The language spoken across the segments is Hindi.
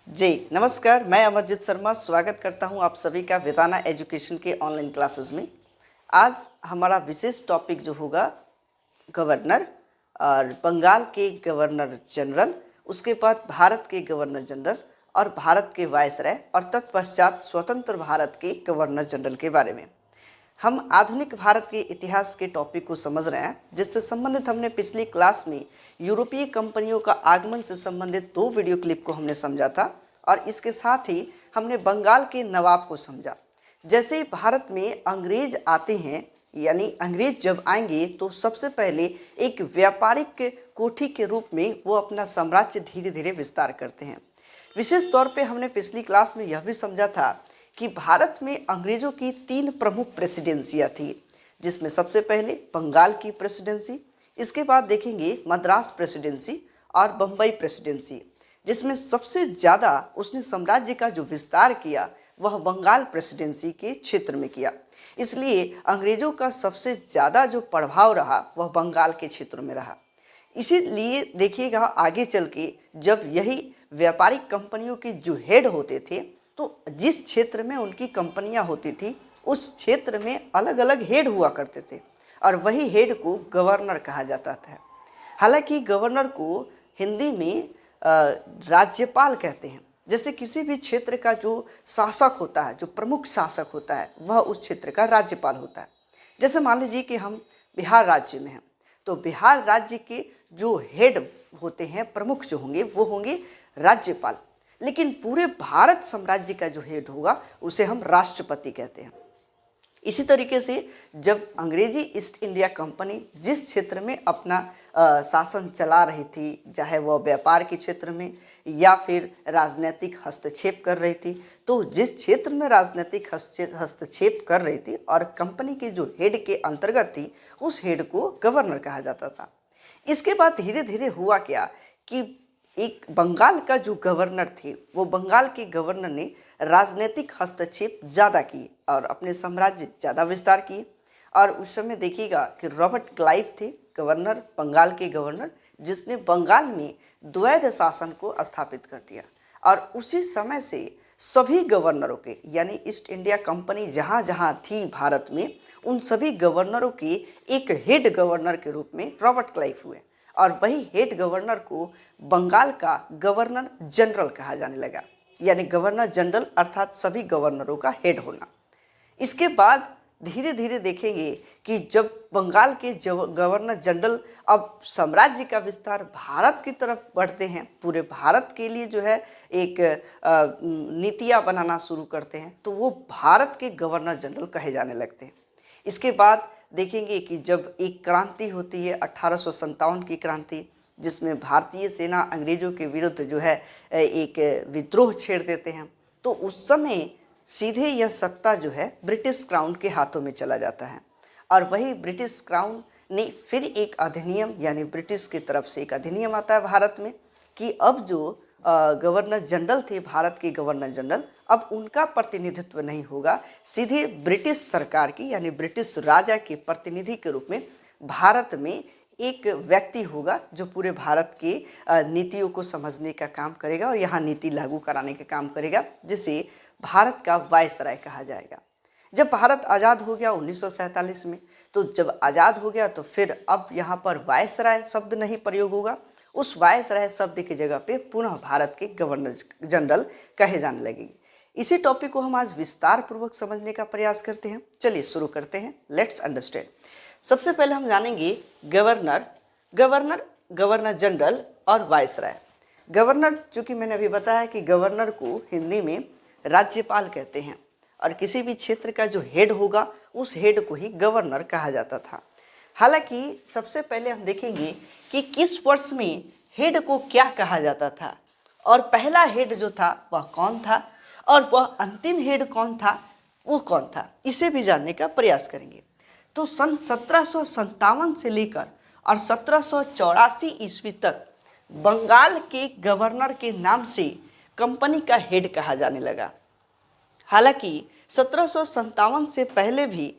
जी नमस्कार, मैं अमरजीत शर्मा स्वागत करता हूं आप सभी का वेदाना एजुकेशन के ऑनलाइन क्लासेस में। आज हमारा विशेष टॉपिक जो होगा गवर्नर और बंगाल के गवर्नर जनरल, उसके बाद भारत के गवर्नर जनरल और भारत के वायसराय और तत्पश्चात स्वतंत्र भारत के गवर्नर जनरल के बारे में। हम आधुनिक भारत के इतिहास के टॉपिक को समझ रहे हैं, जिससे संबंधित हमने पिछली क्लास में यूरोपीय कंपनियों का आगमन से संबंधित 2 वीडियो क्लिप को हमने समझा था और इसके साथ ही हमने बंगाल के नवाब को समझा। जैसे ही भारत में अंग्रेज आते हैं, यानी अंग्रेज जब आएंगे तो सबसे पहले एक व्यापारिक कोठी के रूप में वो अपना साम्राज्य धीरे धीरे विस्तार करते हैं। विशेष तौर पे हमने पिछली क्लास में यह भी समझा था कि भारत में अंग्रेजों की 3 प्रमुख प्रेसिडेंसियाँ थी, जिसमें सबसे पहले बंगाल की प्रेसिडेंसी, इसके बाद देखेंगे मद्रास प्रेसिडेंसी और बम्बई प्रेसिडेंसी, जिसमें सबसे ज़्यादा उसने साम्राज्य का जो विस्तार किया वह बंगाल प्रेसिडेंसी के क्षेत्र में किया। इसलिए अंग्रेजों का सबसे ज़्यादा जो प्रभाव रहा वह बंगाल के क्षेत्र में रहा। इसीलिए देखिएगा आगे चल के जब यही व्यापारिक कंपनियों के जो हेड होते थे, तो जिस क्षेत्र में उनकी कंपनियां होती थी उस क्षेत्र में अलग अलग हेड हुआ करते थे और वही हेड को गवर्नर कहा जाता था। हालांकि गवर्नर को हिंदी में राज्यपाल कहते हैं। जैसे किसी भी क्षेत्र का जो शासक होता है, जो प्रमुख शासक होता है, वह उस क्षेत्र का राज्यपाल होता है। जैसे मान लीजिए कि हम बिहार राज्य में हैं, तो बिहार राज्य के जो हेड होते हैं, प्रमुख जो होंगे, वो होंगे राज्यपाल। लेकिन पूरे भारत साम्राज्य का जो हेड होगा उसे हम राष्ट्रपति कहते हैं। इसी तरीके से जब अंग्रेजी ईस्ट इंडिया कंपनी जिस क्षेत्र में अपना शासन चला रही थी, चाहे वह व्यापार के क्षेत्र में या फिर राजनीतिक हस्तक्षेप कर रही थी, तो जिस क्षेत्र में राजनीतिक हस्तक्षेप कर रही थी और कंपनी के जो हेड के अंतर्गत थी, उस हेड को गवर्नर कहा जाता था। इसके बाद धीरे धीरे हुआ क्या कि एक बंगाल का जो गवर्नर थे, वो बंगाल के गवर्नर ने राजनीतिक हस्तक्षेप ज़्यादा किए और अपने साम्राज्य ज़्यादा विस्तार किए। और उस समय देखिएगा कि रॉबर्ट क्लाइव थे गवर्नर, बंगाल के गवर्नर, जिसने बंगाल में द्वैध शासन को स्थापित कर दिया। और उसी समय से सभी गवर्नरों के, यानी ईस्ट इंडिया कंपनी जहाँ जहाँ थी भारत में, उन सभी गवर्नरों के एक हेड गवर्नर के रूप में रॉबर्ट क्लाइव हुए और वही हेड गवर्नर को बंगाल का गवर्नर जनरल कहा जाने लगा, यानी गवर्नर जनरल अर्थात सभी गवर्नरों का हेड होना। इसके बाद धीरे धीरे देखेंगे कि जब बंगाल के गवर्नर जनरल अब साम्राज्य का विस्तार भारत की तरफ बढ़ते हैं, पूरे भारत के लिए जो है एक नीतियाँ बनाना शुरू करते हैं, तो वो भारत के गवर्नर जनरल कहे जाने लगते हैं। इसके बाद देखेंगे कि जब एक क्रांति होती है 1857 की क्रांति, जिसमें भारतीय सेना अंग्रेज़ों के विरुद्ध जो है एक विद्रोह छेड़ देते हैं, तो उस समय सीधे यह सत्ता जो है ब्रिटिश क्राउन के हाथों में चला जाता है। और वही ब्रिटिश क्राउन ने फिर एक अधिनियम, यानी ब्रिटिश की तरफ से एक अधिनियम आता है भारत में कि अब जो गवर्नर जनरल थे, भारत के गवर्नर जनरल, अब उनका प्रतिनिधित्व नहीं होगा, सीधे ब्रिटिश सरकार की, यानी ब्रिटिश राजा के प्रतिनिधि के रूप में भारत में एक व्यक्ति होगा जो पूरे भारत के नीतियों को समझने का काम करेगा और यहाँ नीति लागू कराने का काम करेगा, जिसे भारत का वायसराय कहा जाएगा। जब भारत आज़ाद हो गया 1947 में, तो जब आज़ाद हो गया तो फिर अब यहाँ पर वायसराय शब्द नहीं प्रयोग होगा, उस वायसराय शब्द की जगह पे पुनः भारत के गवर्नर जनरल कहे जाने लगेंगे। इसी टॉपिक को हम आज विस्तार पूर्वक समझने का प्रयास करते हैं। चलिए शुरू करते हैं, लेट्स अंडरस्टैंड। सबसे पहले हम जानेंगे गवर्नर, गवर्नर जनरल और वायसराय। गवर्नर, चूँकि मैंने अभी बताया कि गवर्नर को हिंदी में राज्यपाल कहते हैं और किसी भी क्षेत्र का जो हेड होगा उस हेड को ही गवर्नर कहा जाता था। हालांकि सबसे पहले हम देखेंगे कि किस वर्ष में हेड को क्या कहा जाता था और पहला हेड जो था वह कौन था और वह अंतिम हेड कौन था, वो कौन था, इसे भी जानने का प्रयास करेंगे। तो सन 1757 से लेकर और 1784 ईस्वी तक बंगाल के गवर्नर के नाम से कंपनी का हेड कहा जाने लगा। हालांकि 1757 से पहले भी,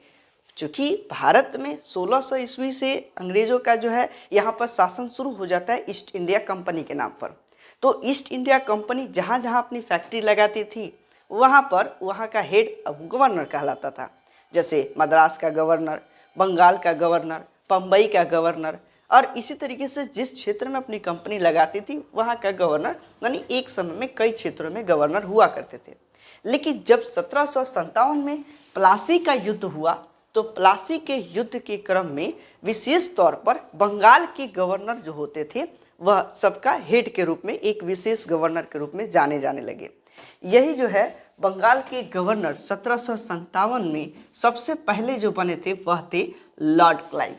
चूँकि भारत में 1600 ईस्वी से अंग्रेज़ों का जो है यहाँ पर शासन शुरू हो जाता है ईस्ट इंडिया कंपनी के नाम पर, तो ईस्ट इंडिया कंपनी जहाँ जहाँ अपनी फैक्ट्री लगाती थी वहाँ पर वहाँ का हेड गवर्नर कहलाता था। जैसे मद्रास का गवर्नर, बंगाल का गवर्नर, बम्बई का गवर्नर, और इसी तरीके से जिस क्षेत्र में अपनी कंपनी लगाती थी वहाँ का गवर्नर, यानी एक समय में कई क्षेत्रों में गवर्नर हुआ करते थे। लेकिन जब 1757 में प्लासी का युद्ध हुआ तो प्लासी के युद्ध के क्रम में विशेष तौर पर बंगाल के गवर्नर जो होते थे वह सबका हेड के रूप में, एक विशेष गवर्नर के रूप में जाने जाने लगे। यही जो है बंगाल के गवर्नर 1757 में सबसे पहले जो बने थे वह थे लॉर्ड क्लाइव।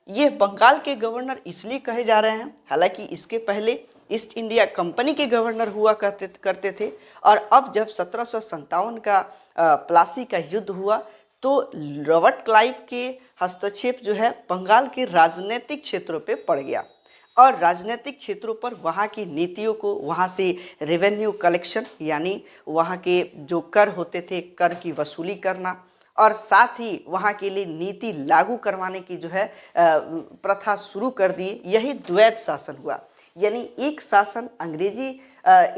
ये बंगाल के गवर्नर इसलिए कहे जा रहे हैं, हालांकि इसके पहले ईस्ट इंडिया कंपनी के गवर्नर हुआ करते थे, और अब जब 1757 का प्लासी का युद्ध हुआ तो रॉबर्ट क्लाइव के हस्तक्षेप जो है बंगाल के राजनीतिक क्षेत्रों पे पड़ गया, और राजनीतिक क्षेत्रों पर वहाँ की नीतियों को, वहाँ से रेवेन्यू कलेक्शन यानी वहाँ के जो कर होते थे कर की वसूली करना, और साथ ही वहाँ के लिए नीति लागू करवाने की जो है प्रथा शुरू कर दी। यही द्वैत शासन हुआ, यानी एक शासन अंग्रेजी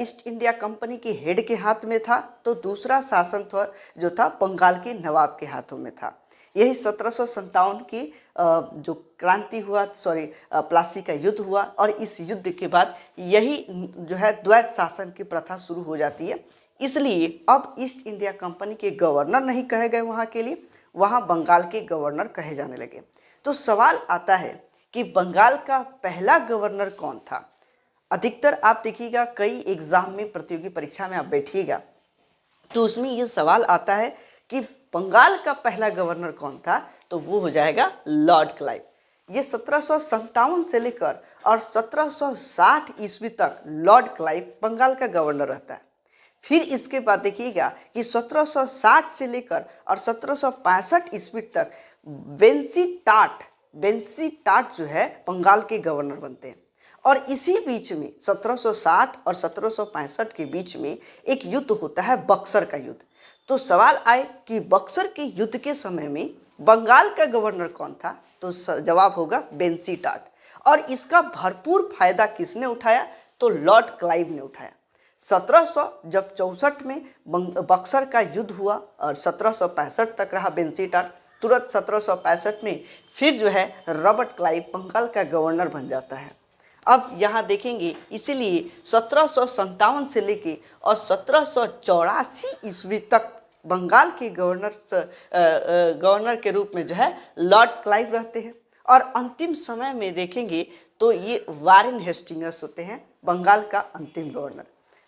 ईस्ट इंडिया कंपनी के हेड के हाथ में था तो दूसरा शासन जो था बंगाल के नवाब के हाथों में था। यही 1757 की जो क्रांति हुआ, प्लासी का युद्ध हुआ, और इस युद्ध के बाद यही जो है द्वैत शासन की प्रथा शुरू हो जाती है। इसलिए अब ईस्ट इंडिया कंपनी के गवर्नर नहीं कहे गए वहाँ के लिए, वहाँ बंगाल के गवर्नर कहे जाने लगे। तो सवाल आता है कि बंगाल का पहला गवर्नर कौन था। अधिकतर आप देखिएगा कई एग्जाम में, प्रतियोगी परीक्षा में आप बैठिएगा तो उसमें ये सवाल आता है कि बंगाल का पहला गवर्नर कौन था, तो वो हो जाएगा लॉर्ड क्लाइव। ये 1757 से लेकर और 1760 ईस्वी तक लॉर्ड क्लाइव बंगाल का गवर्नर रहता है। फिर इसके बाद देखिएगा कि 1760 से लेकर और 1765 ईस्वी तक बेंसी टाट जो है बंगाल के गवर्नर बनते हैं। और इसी बीच में 1760 और 1765 के बीच में एक युद्ध होता है, बक्सर का युद्ध। तो सवाल आए कि बक्सर के युद्ध के समय में बंगाल का गवर्नर कौन था, तो जवाब होगा बेंसी टाट। और इसका भरपूर फायदा किसने उठाया, तो लॉर्ड क्लाइव ने उठाया। 1700 जब 64 में बक्सर का युद्ध हुआ और 1765 तक रहा बेंसी टाट, तुरंत 1765 में फिर जो है रॉबर्ट क्लाइव बंगाल का गवर्नर बन जाता है। अब यहाँ देखेंगे, इसीलिए 1757 से लेके और 1784 ईस्वी तक बंगाल के गवर्नर के रूप में जो है लॉर्ड क्लाइव रहते हैं। और अंतिम समय में देखेंगे तो ये वारेन हेस्टिंग्स होते हैं बंगाल का अंतिम गवर्नर।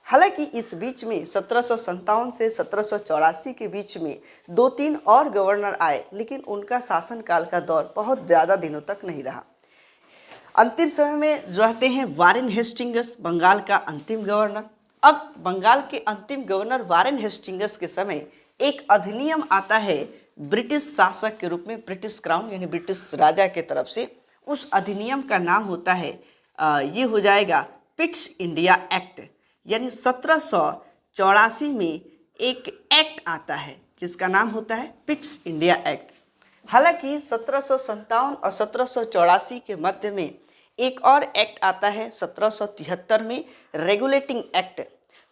हालांकि इस बीच में 1757 से 1784 के बीच में 2-3 और गवर्नर आए, लेकिन उनका शासनकाल का दौर बहुत ज़्यादा दिनों तक नहीं रहा। अंतिम समय में रहते हैं वारेन हेस्टिंग्स, बंगाल का अंतिम गवर्नर। अब बंगाल के अंतिम गवर्नर वारेन हेस्टिंग्स के समय एक अधिनियम आता है ब्रिटिश शासक के रूप में, ब्रिटिश क्राउन यानी ब्रिटिश राजा के तरफ से। उस अधिनियम का नाम होता है ये हो जाएगा पिट्स इंडिया एक्ट। यानी 1784 में एक एक्ट आता है जिसका नाम होता है पिट्स इंडिया एक्ट। हालांकि 1757 और 1784 के मध्य में एक और एक्ट आता है 1773 में, रेगुलेटिंग एक्ट।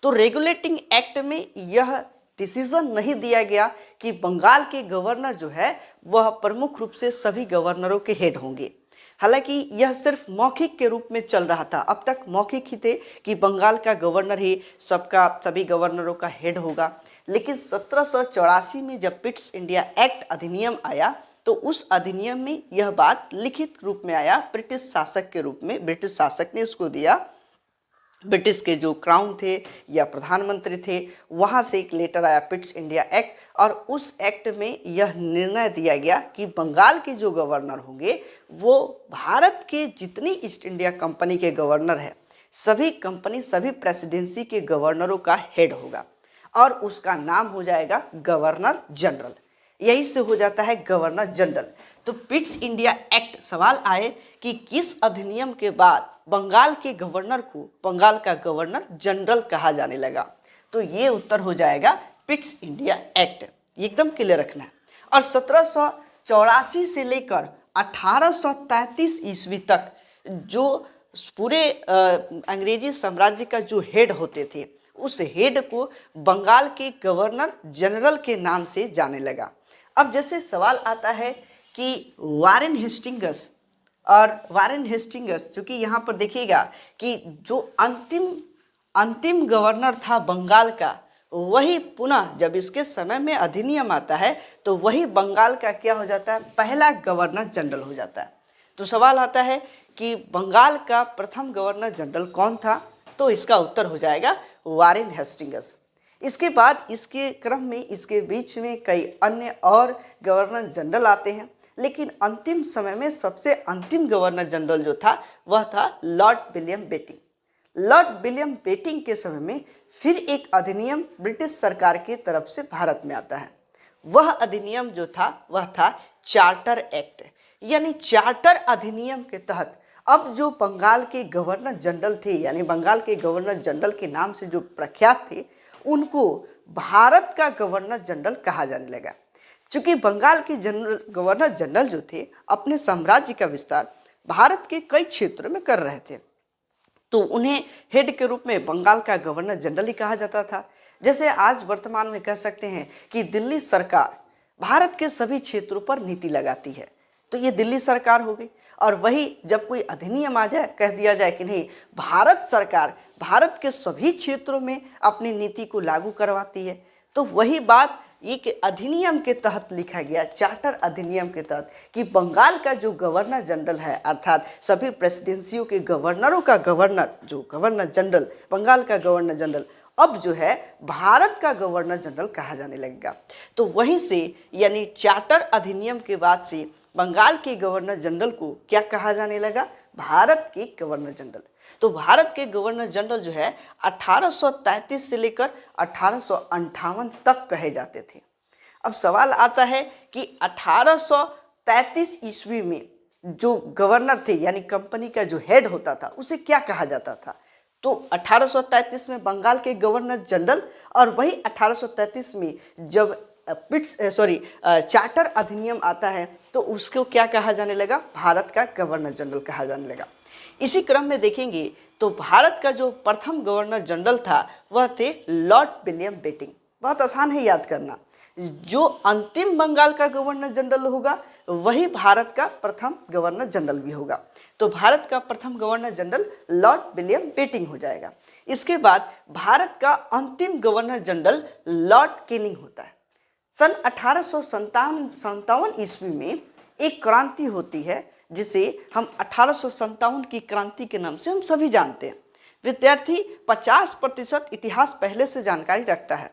तो रेगुलेटिंग एक्ट में यह डिसीजन नहीं दिया गया कि बंगाल के गवर्नर जो है वह प्रमुख रूप से सभी गवर्नरों के हेड होंगे। हालांकि यह सिर्फ मौखिक के रूप में चल रहा था, अब तक मौखिक ही थे कि बंगाल का गवर्नर ही सभी गवर्नरों का हेड होगा। लेकिन 1784 में जब पिट्स इंडिया एक्ट अधिनियम आया तो उस अधिनियम में यह बात लिखित रूप में आया ब्रिटिश शासक के रूप में। ब्रिटिश शासक ने इसको दिया, ब्रिटिश के जो क्राउन थे या प्रधानमंत्री थे वहाँ से एक लेटर आया पिट्स इंडिया एक्ट, और उस एक्ट में यह निर्णय दिया गया कि बंगाल के जो गवर्नर होंगे वो भारत के जितनी ईस्ट इंडिया कंपनी के गवर्नर है सभी कंपनी, सभी प्रेसिडेंसी के गवर्नरों का हेड होगा, और उसका नाम हो जाएगा गवर्नर जनरल। यही से हो जाता है गवर्नर जनरल। तो पिट्स इंडिया एक्ट, सवाल आए कि किस अधिनियम के बाद बंगाल के गवर्नर को बंगाल का गवर्नर जनरल कहा जाने लगा, तो ये उत्तर हो जाएगा पिट्स इंडिया एक्ट। एकदम क्लियर रखना है। और 1784 से लेकर 1833 ईस्वी तक जो पूरे अंग्रेजी साम्राज्य का जो हेड होते थे, उस हेड को बंगाल के गवर्नर जनरल के नाम से जाने लगा। अब जैसे सवाल आता है कि वारेन हेस्टिंगस चूंकि यहाँ पर देखिएगा कि जो अंतिम गवर्नर था बंगाल का, वही पुनः जब इसके समय में अधिनियम आता है तो वही बंगाल का क्या हो जाता है, पहला गवर्नर जनरल हो जाता है। तो सवाल आता है कि बंगाल का प्रथम गवर्नर जनरल कौन था, तो इसका उत्तर हो जाएगा वारेन हेस्टिंगस। इसके बाद इसके क्रम में इसके बीच में कई अन्य और गवर्नर जनरल आते हैं, लेकिन अंतिम समय में सबसे अंतिम गवर्नर जनरल जो था वह था lord William Bentinck. Lord William Bentinck के समय में फिर एक अधिनियम ब्रिटिश सरकार की तरफ से भारत में आता है। वह अधिनियम जो था वह था चार्टर एक्ट, यानी चार्टर अधिनियम के तहत अब जो बंगाल के गवर्नर जनरल थे, यानी बंगाल के गवर्नर जनरल के नाम से जो प्रख्यात थे, उनको भारत का गवर्नर जनरल कहा जाने लगा। चूंकि बंगाल के गवर्नर जनरल जो थे अपने साम्राज्य का विस्तार भारत के कई क्षेत्रों में कर रहे थे, तो उन्हें हेड के रूप में बंगाल का गवर्नर जनरल ही कहा जाता था। जैसे आज वर्तमान में कह सकते हैं कि दिल्ली सरकार भारत के सभी क्षेत्रों पर नीति लगाती है, तो ये दिल्ली सरकार हो गई। और वही जब कोई अधिनियम आ जाए, कह दिया जाए कि नहीं, भारत सरकार भारत के सभी क्षेत्रों में अपनी नीति को लागू करवाती है, तो वही बात एक अधिनियम के तहत लिखा गया, चार्टर अधिनियम के तहत, कि बंगाल का जो गवर्नर जनरल है, अर्थात सभी प्रेसिडेंसियों के गवर्नरों का गवर्नर, जो गवर्नर जनरल, बंगाल का गवर्नर जनरल अब जो है भारत का गवर्नर जनरल कहा जाने लगेगा। तो वहीं से यानी चार्टर अधिनियम के बाद से बंगाल के गवर्नर जनरल को क्या कहा जाने लगा, भारत के गवर्नर जनरल। तो भारत के गवर्नर जनरल जो है 1833 से लेकर 1858 तक कहे जाते थे। अब सवाल आता है कि 1833 ईस्वी में जो गवर्नर थे, यानी कंपनी का जो हेड होता था, उसे क्या कहा जाता था। तो 1833 में बंगाल के गवर्नर जनरल, और वही 1833 में जब चार्टर अधिनियम आता है तो उसको क्या कहा जाने लगा, भारत का गवर्नर जनरल कहा जाने लगा। इसी क्रम में देखेंगे तो भारत का जो प्रथम गवर्नर जनरल था वह थे लॉर्ड विलियम बेटिंग। बहुत आसान है याद करना, जो अंतिम बंगाल का गवर्नर जनरल होगा वही भारत का प्रथम गवर्नर जनरल भी होगा। तो भारत का प्रथम governor general lord William Bentinck हो जाएगा। इसके बाद भारत का अंतिम गवर्नर जनरल लॉर्ड कैनिंग होता है। सन 1857 ईस्वी में एक क्रांति होती है जिसे हम 1857 की क्रांति के नाम से हम सभी जानते हैं। विद्यार्थी 50% इतिहास पहले से जानकारी रखता है,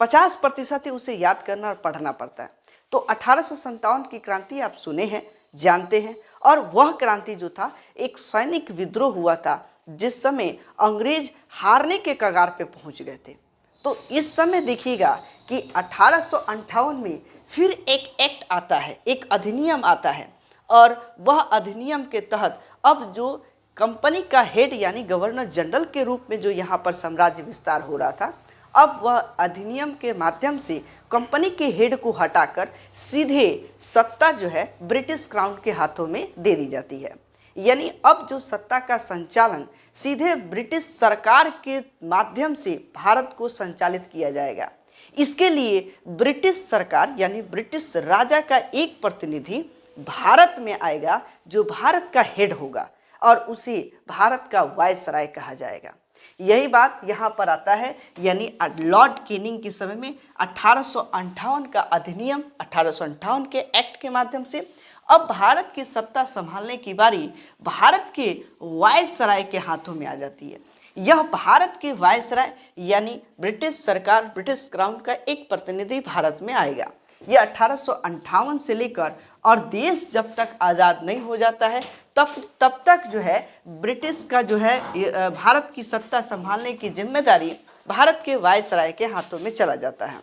50% ही उसे याद करना और पढ़ना पड़ता है। तो 1857 की क्रांति आप सुने हैं, जानते हैं, और वह क्रांति जो था एक सैनिक विद्रोह हुआ था जिस समय अंग्रेज हारने के कगार पे पहुंच गए थे। तो इस समय देखिएगा कि 1858 में फिर एक एक्ट आता है, एक अधिनियम आता है, और वह अधिनियम के तहत अब जो कंपनी का हेड यानी गवर्नर जनरल के रूप में जो यहाँ पर साम्राज्य विस्तार हो रहा था, अब वह अधिनियम के माध्यम से कंपनी के हेड को हटाकर सीधे सत्ता जो है ब्रिटिश क्राउन के हाथों में दे दी जाती है। यानी अब जो सत्ता का संचालन सीधे ब्रिटिश सरकार के माध्यम से भारत को संचालित किया जाएगा। इसके लिए ब्रिटिश सरकार यानी ब्रिटिश राजा का एक प्रतिनिधि भारत में आएगा जो भारत का हेड होगा, और उसे भारत का वायसराय कहा जाएगा। यही बात यहाँ पर आता है, यानी लॉर्ड कैनिंग के समय में 1858 का अधिनियम, 1858 के एक्ट के माध्यम से अब भारत की सत्ता संभालने की बारी भारत के वायसराय के हाथों में आ जाती है। यह भारत के वायसराय यानी ब्रिटिश सरकार, ब्रिटिश क्राउन का एक प्रतिनिधि भारत में आएगा। यह 1858 से लेकर और देश जब तक आज़ाद नहीं हो जाता है तब तक जो है ब्रिटिश का जो है भारत की सत्ता संभालने की जिम्मेदारी भारत के वायसराय के हाथों में चला जाता है।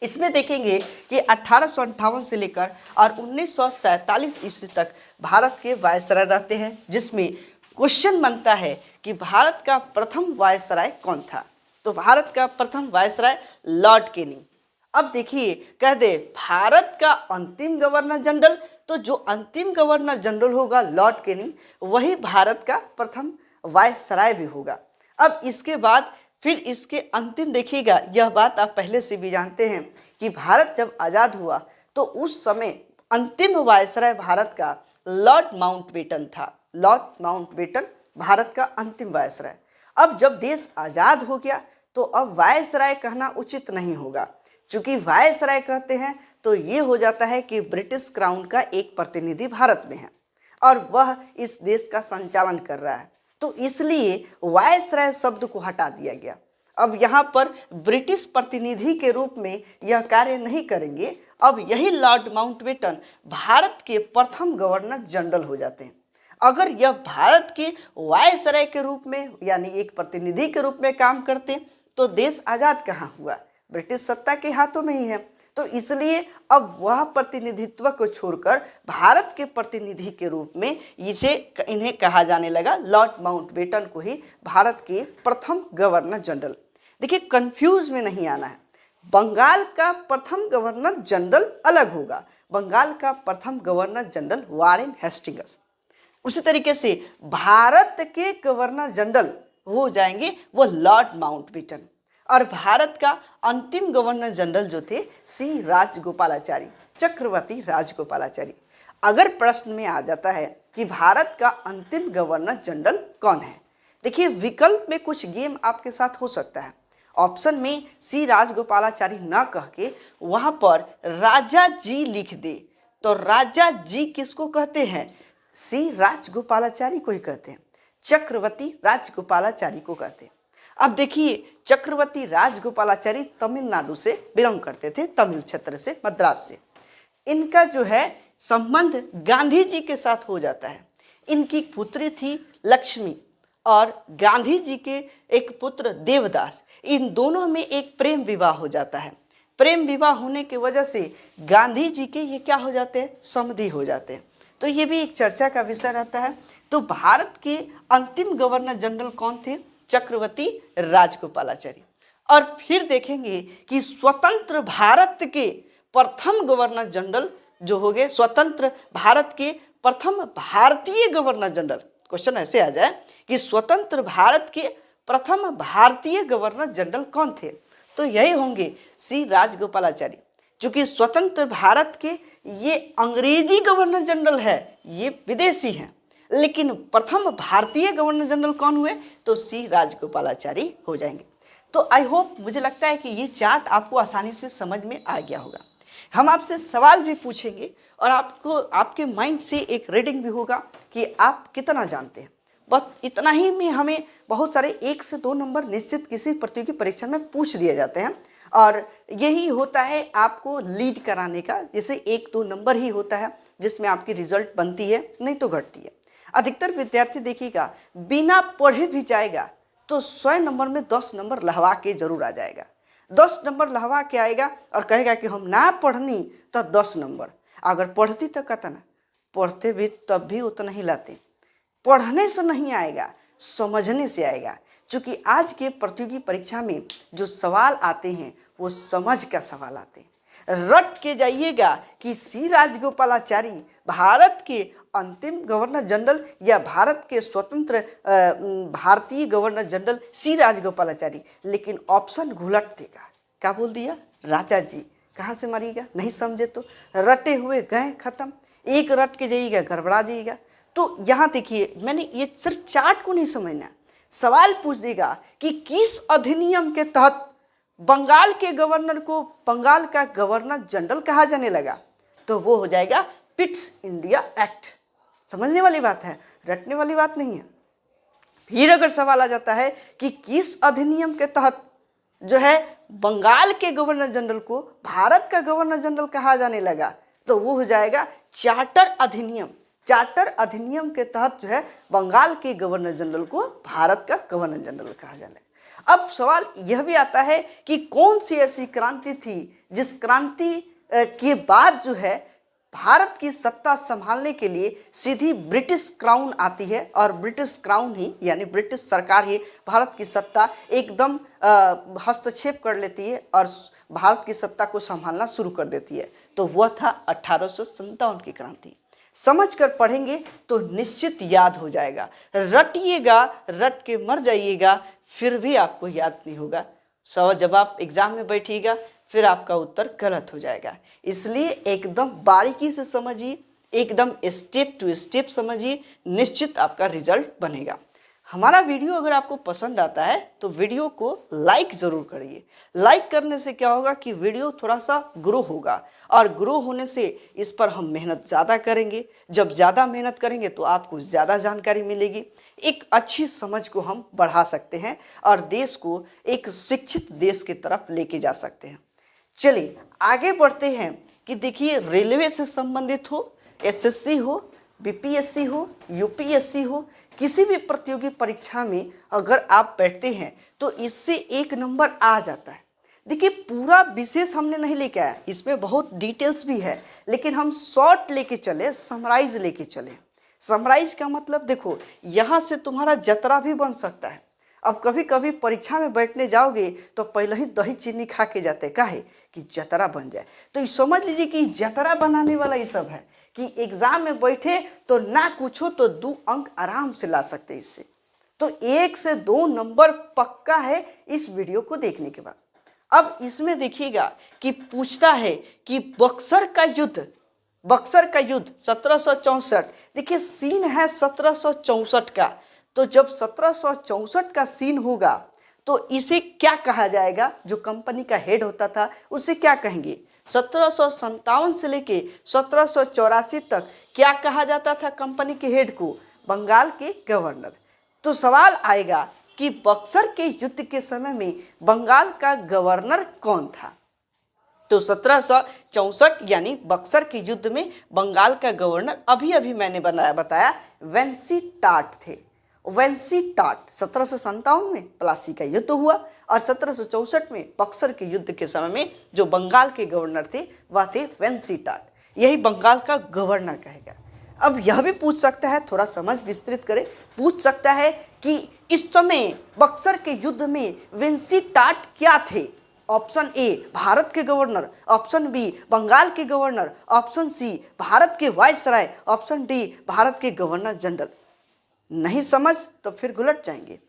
इसमें देखेंगे कि 1858 से लेकर और 1947 ईस्वी तक भारत के वायसराय रहते हैं, जिसमें क्वेश्चन बनता है कि भारत का प्रथम वायसराय कौन था। तो भारत का प्रथम वायसराय लॉर्ड कैनिंग। अब देखिए कह दे भारत का अंतिम गवर्नर जनरल, तो जो अंतिम गवर्नर जनरल होगा लॉर्ड कैनिंग, वही भारत का प्रथम वायसराय भी होगा। अब इसके बाद फिर इसके अंतिम देखिएगा, यह बात आप पहले से भी जानते हैं कि भारत जब आज़ाद हुआ तो उस समय अंतिम वायसराय भारत का लॉर्ड माउंटबेटन था। लॉर्ड माउंटबेटन भारत का अंतिम वायसराय। अब जब देश आज़ाद हो गया तो अब वायसराय कहना उचित नहीं होगा, चूंकि वायसराय कहते हैं तो ये हो जाता है कि ब्रिटिश क्राउन का एक प्रतिनिधि भारत में है और वह इस देश का संचालन कर रहा है, तो इसलिए वायसराय शब्द को हटा दिया गया। अब यहाँ पर ब्रिटिश प्रतिनिधि के रूप में यह कार्य नहीं करेंगे, अब यही लॉर्ड माउंटबेटन भारत के प्रथम गवर्नर जनरल हो जाते हैं। अगर यह भारत के वायसराय के रूप में यानी एक प्रतिनिधि के रूप में काम करते तो देश आज़ाद कहाँ हुआ, ब्रिटिश सत्ता के हाथों में ही है। तो इसलिए अब वह प्रतिनिधित्व को छोड़कर भारत के प्रतिनिधि के रूप में इन्हें कहा जाने लगा, लॉर्ड माउंटबेटन को ही भारत के प्रथम गवर्नर जनरल। देखिए कंफ्यूज में नहीं आना है, बंगाल का प्रथम गवर्नर जनरल अलग होगा, बंगाल का प्रथम गवर्नर जनरल वारेन हेस्टिंग्स। उसी तरीके से भारत के गवर्नर जनरल हो जाएंगे वो लॉर्ड माउंटबेटन, और भारत का अंतिम गवर्नर जनरल जो थे सी राजगोपालाचारी, चक्रवर्ती राजगोपालाचारी। अगर प्रश्न में आ जाता है कि भारत का अंतिम गवर्नर जनरल कौन है, देखिए विकल्प में कुछ गेम आपके साथ हो सकता है। ऑप्शन में सी राजगोपालाचारी ना कह के वहाँ पर राजा जी लिख दे, तो राजा जी किसको कहते हैं, सी राजगोपालाचारी को ही कहते हैं, चक्रवर्ती राजगोपालाचारी को कहते हैं। अब देखिए चक्रवर्ती राजगोपालाचारी तमिलनाडु से बिलोंग करते थे, तमिल क्षेत्र से, मद्रास से। इनका जो है संबंध गांधी जी के साथ हो जाता है। इनकी पुत्री थी लक्ष्मी और गांधी जी के एक पुत्र देवदास, इन दोनों में एक प्रेम विवाह हो जाता है। प्रेम विवाह होने की वजह से गांधी जी के ये क्या हो जाते हैं, समधी हो जाते हैं। तो ये भी एक चर्चा का विषय रहता है। तो भारत के अंतिम गवर्नर जनरल कौन थे, चक्रवर्ती राजगोपालाचारी। और फिर देखेंगे कि स्वतंत्र भारत के प्रथम गवर्नर जनरल जो हो गए, स्वतंत्र भारत के प्रथम भारतीय गवर्नर जनरल। क्वेश्चन ऐसे आ जाए कि स्वतंत्र भारत के प्रथम भारतीय गवर्नर जनरल कौन थे, तो यही होंगे सी राजगोपालाचारी। चूंकि स्वतंत्र भारत के ये अंग्रेजी गवर्नर जनरल है, ये विदेशी हैं, लेकिन प्रथम भारतीय गवर्नर जनरल कौन हुए, तो सी राजगोपालाचारी हो जाएंगे। तो आई होप, मुझे लगता है कि ये चार्ट आपको आसानी से समझ में आ गया होगा। हम आपसे सवाल भी पूछेंगे और आपको आपके माइंड से एक रीडिंग भी होगा कि आप कितना जानते हैं। बस इतना ही में हमें बहुत सारे 1 से 2 नंबर निश्चित किसी प्रतियोगी परीक्षा में पूछ दिए जाते हैं, और यही होता है आपको लीड कराने का। जैसे 1-2 नंबर ही होता है जिसमें आपकी रिजल्ट बनती है, नहीं तो घटती है। अधिकतर विद्यार्थी देखिएगा बिना पढ़े भी जाएगा तो 100 नंबर में 10 नंबर लहवा के जरूर आ जाएगा। 10 नंबर लहवा के आएगा और कहेगा कि हम ना पढ़नी तो 10 नंबर। अगर पढ़ती तो कितना, पढ़ते भी तब भी उतना ही लाते। पढ़ने से नहीं आएगा, समझने से आएगा। क्योंकि आज के प्रतियोगी परीक्षा में जो सवाल आते हैं वो समझ का सवाल आते हैं। रट के जाइएगा कि सी राजगोपालाचारी भारत के अंतिम गवर्नर जनरल या भारत के स्वतंत्र भारतीय गवर्नर जनरल सी राजगोपालाचारी, लेकिन ऑप्शन घुलट देगा। क्या बोल दिया, राजा जी। कहाँ से मारिएगा, नहीं समझे तो रटे हुए गए खत्म। एक रट के जाइएगा गड़बड़ा जाइएगा। तो यहाँ देखिए, मैंने ये सिर्फ चार्ट को नहीं समझना, सवाल पूछ देगा कि किस अधिनियम के तहत बंगाल के गवर्नर को बंगाल का गवर्नर जनरल कहा जाने लगा, तो वो हो जाएगा पिट्स इंडिया एक्ट। समझने वाली बात है, रटने वाली बात नहीं है। फिर अगर सवाल आ जाता है कि किस अधिनियम के तहत जो है बंगाल के गवर्नर जनरल को भारत का गवर्नर जनरल कहा जाने लगा, तो वो हो जाएगा चार्टर अधिनियम। चार्टर अधिनियम के तहत जो है बंगाल के गवर्नर जनरल को भारत का गवर्नर जनरल कहा जाने लगा। अब सवाल यह भी आता है कि कौन सी ऐसी क्रांति थी जिस क्रांति के बाद जो है भारत की सत्ता संभालने के लिए सीधी ब्रिटिश क्राउन आती है और ब्रिटिश क्राउन ही यानी ब्रिटिश सरकार ही भारत की सत्ता एकदम हस्तक्षेप कर लेती है और भारत की सत्ता को संभालना शुरू कर देती है। तो वह था 1857 की क्रांति। समझ कर पढ़ेंगे तो निश्चित याद हो जाएगा, रटिएगा, रट के मर जाइएगा, फिर भी आपको याद नहीं होगा। सवाल जब आप एग्जाम में बैठिएगा फिर आपका उत्तर गलत हो जाएगा। इसलिए एकदम बारीकी से समझिए, एकदम स्टेप टू स्टेप समझिए, निश्चित आपका रिजल्ट बनेगा। हमारा वीडियो अगर आपको पसंद आता है तो वीडियो को लाइक ज़रूर करिए। लाइक करने से क्या होगा कि वीडियो थोड़ा सा ग्रो होगा और ग्रो होने से इस पर हम मेहनत ज़्यादा करेंगे। जब ज़्यादा मेहनत करेंगे तो आपको ज़्यादा जानकारी मिलेगी, एक अच्छी समझ को हम बढ़ा सकते हैं और देश को एक शिक्षित देश की तरफ लेके जा सकते हैं। चलिए आगे बढ़ते हैं कि देखिए, रेलवे से संबंधित हो, एसएससी हो, बीपीएससी हो, यूपीएससी हो, किसी भी प्रतियोगी परीक्षा में अगर आप बैठते हैं तो इससे 1 नंबर आ जाता है। देखिए पूरा विशेष हमने नहीं लेके आया, इसमें बहुत डिटेल्स भी है, लेकिन हम शॉर्ट लेके चले, समराइज लेके चले। समराइज का मतलब देखो, यहाँ से तुम्हारा जतरा भी बन सकता है। अब कभी कभी परीक्षा में बैठने जाओगे तो पहले ही दही चीनी खा के जाते, काहे कि जतरा बन जाए। तो समझ लीजिए कि जतरा बनाने वाला ये सब है कि एग्जाम में बैठे तो ना कुछ हो तो 2 अंक आराम से ला सकते इससे। तो 1 से 2 नंबर पक्का है इस वीडियो को देखने के बाद। अब इसमें देखिएगा कि पूछता है कि बक्सर का युद्ध 1764, देखिए सीन है 1764 का। तो जब 1764 का सीन होगा तो इसे क्या कहा जाएगा, जो कंपनी का हेड होता था उसे क्या कहेंगे। 1757 से लेके 1784 तक क्या कहा जाता था कंपनी के हेड को, बंगाल के गवर्नर। तो सवाल आएगा कि बक्सर के युद्ध के समय में बंगाल का गवर्नर कौन था। तो 1764 यानी बक्सर के युद्ध में बंगाल का गवर्नर अभी मैंने बताया वेंसी टाट थे। वेंसी टाट 1757 में प्लासी का युद्ध हुआ और 1764 में बक्सर के युद्ध के समय में जो बंगाल के गवर्नर थे वह थे वेंसी टाट, यही बंगाल का गवर्नर कहेगा। अब यह भी पूछ सकता है, थोड़ा समझ विस्तृत करें, पूछ सकता है कि इस समय बक्सर के युद्ध में वेंसी टाट क्या थे। ऑप्शन ए भारत के गवर्नर, ऑप्शन बी बंगाल के गवर्नर, ऑप्शन सी भारत के वायसराय, ऑप्शन डी भारत के गवर्नर जनरल। नहीं समझ तो फिर गुलट जाएंगे।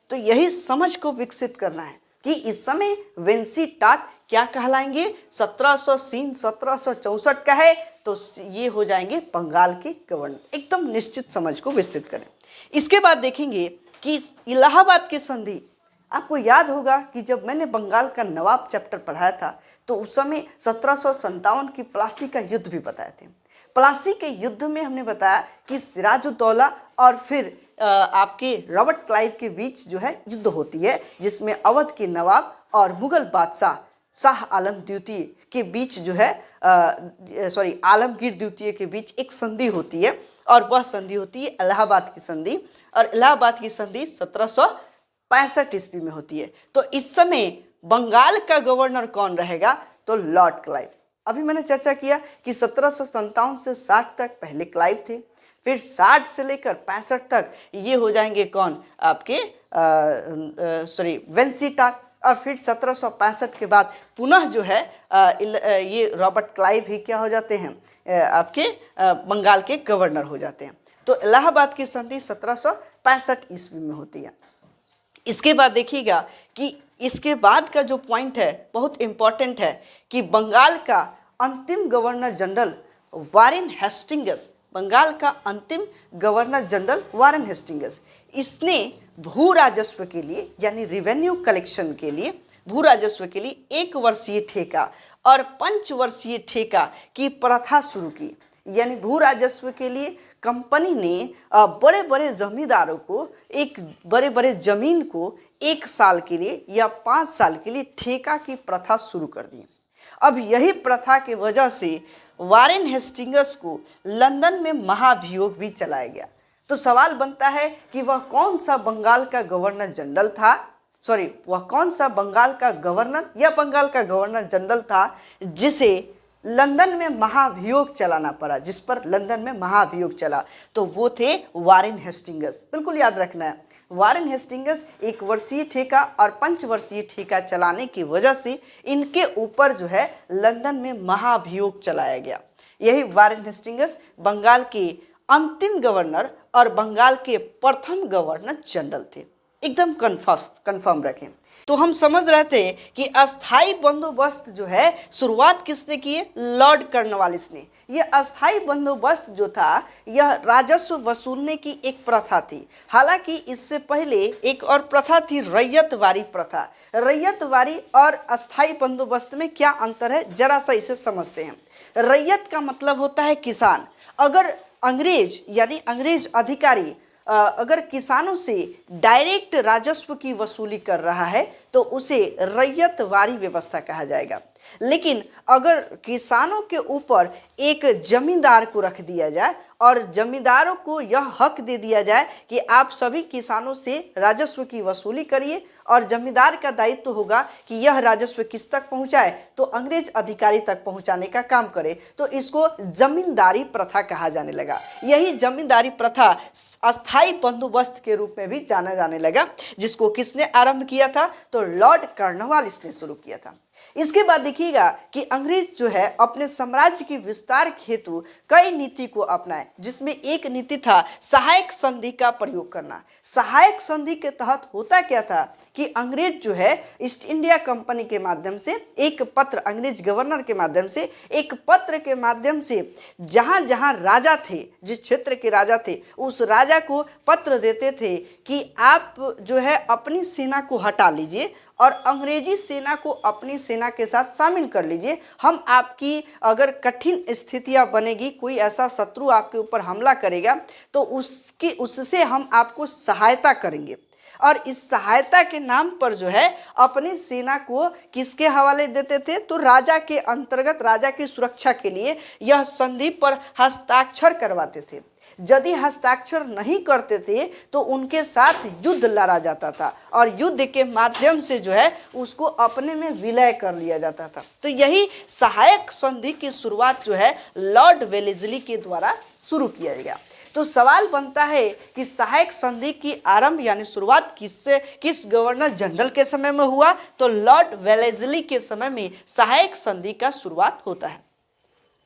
तो यही समझ को विकसित करना है कि इस समय वेंसी टाट क्या कहलाएंगे। 1764 का है तो ये हो जाएंगे बंगाल के गवर्नर। एकदम निश्चित समझ को विस्तृत करें। इसके बाद देखेंगे कि इलाहाबाद की संधि। आपको याद होगा कि जब मैंने बंगाल का नवाब चैप्टर पढ़ाया था तो उस समय 1757 की प्लासी का युद्ध भी बताए थे। प्लासी के युद्ध में हमने बताया कि सिराजुद्दौला और फिर आपके रॉबर्ट क्लाइव के बीच जो है युद्ध होती है, जिसमें अवध के नवाब और मुगल बादशाह शाह आलम द्वितीय के बीच जो है आलमगीर द्वितीय के बीच एक संधि होती है और वह संधि होती है इलाहाबाद की संधि। और इलाहाबाद की संधि 1765 ईस्वी में होती है। तो इस समय बंगाल का गवर्नर कौन रहेगा, तो लॉर्ड क्लाइव। अभी मैंने चर्चा किया कि 1757 से 60 तक पहले क्लाइव थे, फिर 60 से लेकर 65 तक ये हो जाएंगे कौन, आपके वेंसी टाट। और फिर 1765 के बाद पुनः जो है ये रॉबर्ट क्लाइव ही क्या हो जाते हैं, आपके बंगाल के गवर्नर हो जाते हैं। तो इलाहाबाद की संधि 1765 ईस्वी में होती है। इसके बाद देखिएगा कि इसके बाद का जो पॉइंट है बहुत इंपॉर्टेंट है कि बंगाल का अंतिम governor general Warren Hastings, Bengal का अंतिम गवर्नर जनरल वारेन हेस्टिंग्स, इसने भू राजस्व के लिए यानी रिवेन्यू कलेक्शन के लिए, भू राजस्व के लिए 1 वर्षीय ठेका और 5 वर्षीय ठेका की प्रथा शुरू की। यानी भू राजस्व के लिए कंपनी ने बड़े बड़े जमींदारों को एक बड़े बड़े जमीन को 1 साल के लिए या 5 साल के लिए ठेका की प्रथा शुरू कर दी। अब यही प्रथा की वजह से वारेन हेस्टिंग्स को लंदन में महाभियोग भी चलाया गया। तो सवाल बनता है कि वह कौन सा बंगाल का गवर्नर जनरल था, वह कौन सा बंगाल का गवर्नर या बंगाल का गवर्नर जनरल था जिसे लंदन में महाभियोग चलाना पड़ा, जिस पर लंदन में महाभियोग चला, तो वो थे वारेन हेस्टिंग्स। बिल्कुल याद रखना है, वारेन हेस्टिंग्स 1 वर्षीय ठेका और 5 वर्षीय ठेका चलाने की वजह से इनके ऊपर जो है लंदन में महाभियोग चलाया गया। यही वारेन हेस्टिंग्स बंगाल के अंतिम गवर्नर और बंगाल के प्रथम गवर्नर जनरल थे। एकदम कन्फर्म रखें। तो हम समझ रहे थे कि अस्थाई बंदोबस्त जो है शुरुआत किसने की है? लॉर्ड कॉर्नवालिस ने। यह अस्थाई बंदोबस्त जो था यह राजस्व वसूलने की एक प्रथा थी। हालांकि इससे पहले एक और प्रथा थी, रैयतवारी प्रथा। रैयतवारी और अस्थाई बंदोबस्त में क्या अंतर है, जरा सा इसे समझते हैं। रैयत का मतलब होता है किसान। अगर अंग्रेज यानी अंग्रेज अधिकारी अगर किसानों से डायरेक्ट राजस्व की वसूली कर रहा है तो उसे रैयतवारी व्यवस्था कहा जाएगा। लेकिन अगर किसानों के ऊपर एक जमींदार को रख दिया जाए और जमींदारों को यह हक दे दिया जाए कि आप सभी किसानों से राजस्व की वसूली करिए और जमींदार का दायित्व होगा कि यह राजस्व किस तक पहुंचाए, तो अंग्रेज अधिकारी तक पहुंचाने का काम करे, तो इसको जमींदारी प्रथा कहा जाने लगा। यही जमींदारी प्रथा अस्थाई बंदोबस्त के रूप में भी जाना जाने लगा, जिसको किसने आरंभ किया था? तो लॉर्ड कॉर्नवालिस ने शुरू किया था। इसके बाद देखिएगा कि अंग्रेज जो है अपने साम्राज्य के विस्तार हेतु कई नीति को अपनाए, जिसमें एक नीति था सहायक संधि का प्रयोग करना। सहायक संधि के तहत होता क्या था कि अंग्रेज जो है ईस्ट इंडिया कंपनी के माध्यम से एक पत्र, अंग्रेज गवर्नर के माध्यम से एक पत्र के माध्यम से जहां जहां राजा थे, जिस क्षेत्र के राजा थे, उस राजा को पत्र देते थे कि आप जो है अपनी सेना को हटा लीजिए और अंग्रेजी सेना को अपनी सेना के साथ शामिल कर लीजिए। हम आपकी अगर कठिन स्थितियां बनेगी, कोई ऐसा शत्रु आपके ऊपर हमला करेगा तो उससे हम आपको सहायता करेंगे। और इस सहायता के नाम पर जो है अपनी सेना को किसके हवाले देते थे? तो राजा के अंतर्गत, राजा की सुरक्षा के लिए यह संधि पर हस्ताक्षर करवाते थे। यदि हस्ताक्षर नहीं करते थे तो उनके साथ युद्ध लड़ा जाता था और युद्ध के माध्यम से जो है उसको अपने में विलय कर लिया जाता था। तो यही सहायक संधि की शुरुआत जो है लॉर्ड वेलेस्ली के द्वारा शुरू किया गया। तो सवाल बनता है कि सहायक संधि की आरंभ यानी शुरुआत किस गवर्नर जनरल के समय में हुआ? तो लॉर्ड वेलेस्ली के समय में सहायक संधि का शुरुआत होता है।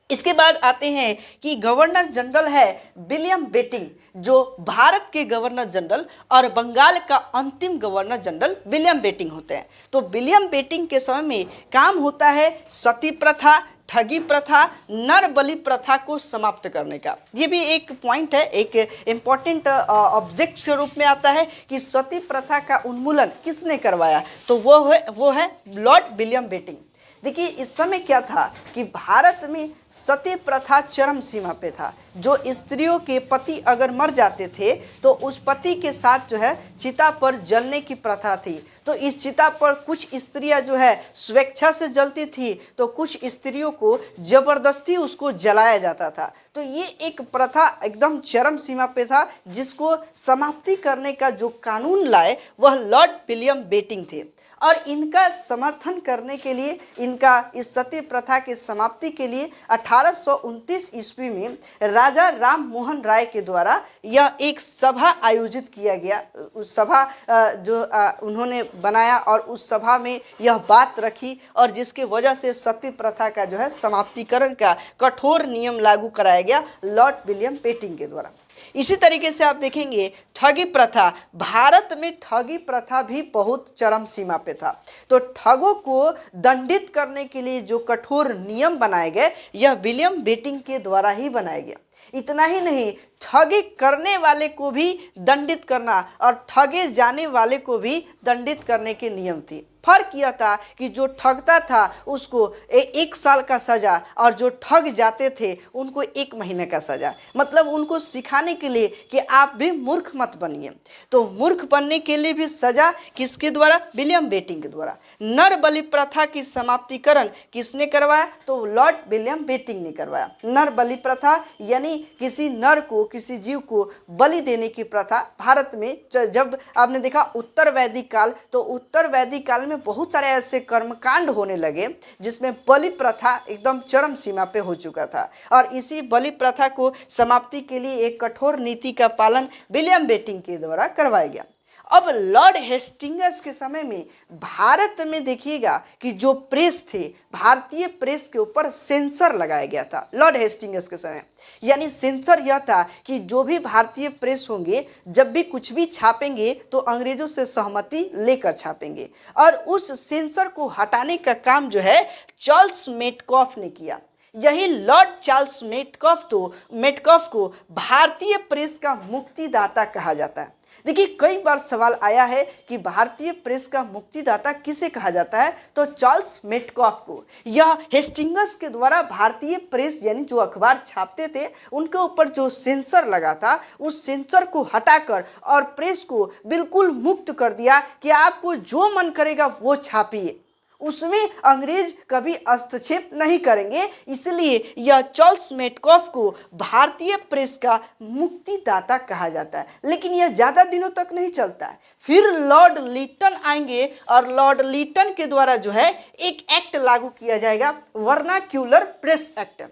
इसके बाद आते हैं कि गवर्नर जनरल है विलियम बेटिंग, जो भारत के गवर्नर जनरल और बंगाल का अंतिम गवर्नर जनरल विलियम बेटिंग होते हैं। तो विलियम बेटिंग के समय में काम होता है सती प्रथा, ठगी प्रथा, नर बलि प्रथा को समाप्त करने का। ये भी एक पॉइंट है, एक इम्पॉर्टेंट ऑब्जेक्ट के रूप में आता है कि सती प्रथा का उन्मूलन किसने करवाया? तो वो है लॉर्ड विलियम बेटिंग। देखिए इस समय क्या था कि भारत में सती प्रथा चरम सीमा पे था। जो स्त्रियों के पति अगर मर जाते थे तो उस पति के साथ जो है चिता पर जलने की प्रथा थी। तो इस चिता पर कुछ स्त्रियां जो है स्वेच्छा से जलती थी, तो कुछ स्त्रियों को जबरदस्ती उसको जलाया जाता था। तो ये एक प्रथा एकदम चरम सीमा पे था, जिसको समाप्ति करने का जो कानून लाए वह लॉर्ड विलियम बेटिंग थे। और इनका समर्थन करने के लिए, इनका इस सती प्रथा की समाप्ति के लिए 1829 ईस्वी में राजा राम मोहन राय के द्वारा यह एक सभा आयोजित किया गया। उस सभा जो उन्होंने बनाया और उस सभा में यह बात रखी और जिसके वजह से सती प्रथा का जो है समाप्तिकरण का कठोर नियम लागू कराया गया लॉर्ड विलियम बेटिंग के द्वारा। इसी तरीके से आप देखेंगे ठगी प्रथा, भारत में ठगी प्रथा भी बहुत चरम सीमा पे था। तो ठगों को दंडित करने के लिए जो कठोर नियम बनाए गए यह विलियम बेटिंग के द्वारा ही बनाया गया। इतना ही नहीं, ठगी करने वाले को भी दंडित करना और ठगे जाने वाले को भी दंडित करने के नियम थे। फर्क यह था कि जो ठगता था उसको 1 साल का सजा और जो ठग जाते थे उनको 1 महीने का सजा। मतलब उनको सिखाने के लिए कि आप भी मूर्ख मत बनिए। तो मूर्ख बनने के लिए भी सजा किसके द्वारा? विलियम बेटिंग के द्वारा। नर बलि प्रथा की समाप्तिकरण किसने करवाया? तो लॉर्ड विलियम बेटिंग ने करवाया। नर बलि प्रथा यानी किसी नर को, किसी जीव को बलि देने की प्रथा भारत में जब आपने देखा उत्तर वैदिक काल, तो उत्तर वैदिक काल में बहुत सारे ऐसे कर्मकांड होने लगे जिसमें बलि प्रथा एकदम चरम सीमा पे हो चुका था। और इसी बलि प्रथा को समाप्ति के लिए एक कठोर नीति का पालन विलियम बेंटिंक के द्वारा करवाया गया। अब लॉर्ड हेस्टिंग्स के समय में भारत में देखिएगा कि जो प्रेस थे, भारतीय प्रेस के ऊपर सेंसर लगाया गया था लॉर्ड हेस्टिंग्स के समय। यानी सेंसर यह था कि जो भी भारतीय प्रेस होंगे, जब भी कुछ भी छापेंगे तो अंग्रेजों से सहमति लेकर छापेंगे। और उस सेंसर को हटाने का काम जो है चार्ल्स मेटकॉफ ने किया। यही लॉर्ड चार्ल्स मेटकॉफ को भारतीय प्रेस का मुक्तिदाता कहा जाता है। देखिए, कई बार सवाल आया है कि भारतीय प्रेस का मुक्तिदाता किसे कहा जाता है, तो चार्ल्स मेटकॉफ को। यह हेस्टिंग्स के द्वारा भारतीय प्रेस यानी जो अखबार छापते थे उनके ऊपर जो सेंसर लगा था, उस सेंसर को हटाकर और प्रेस को बिल्कुल मुक्त कर दिया कि आपको जो मन करेगा वो छापिए, उसमें अंग्रेज कभी हस्तक्षेप नहीं करेंगे। इसलिए यह चार्ल्स मेटकॉफ को भारतीय प्रेस का मुक्तिदाता कहा जाता है। लेकिन यह ज़्यादा दिनों तक नहीं चलता है। फिर लॉर्ड लिटन आएंगे और लॉर्ड लिटन के द्वारा जो है एक एक्ट लागू किया जाएगा, वर्नाक्यूलर प्रेस एक्ट।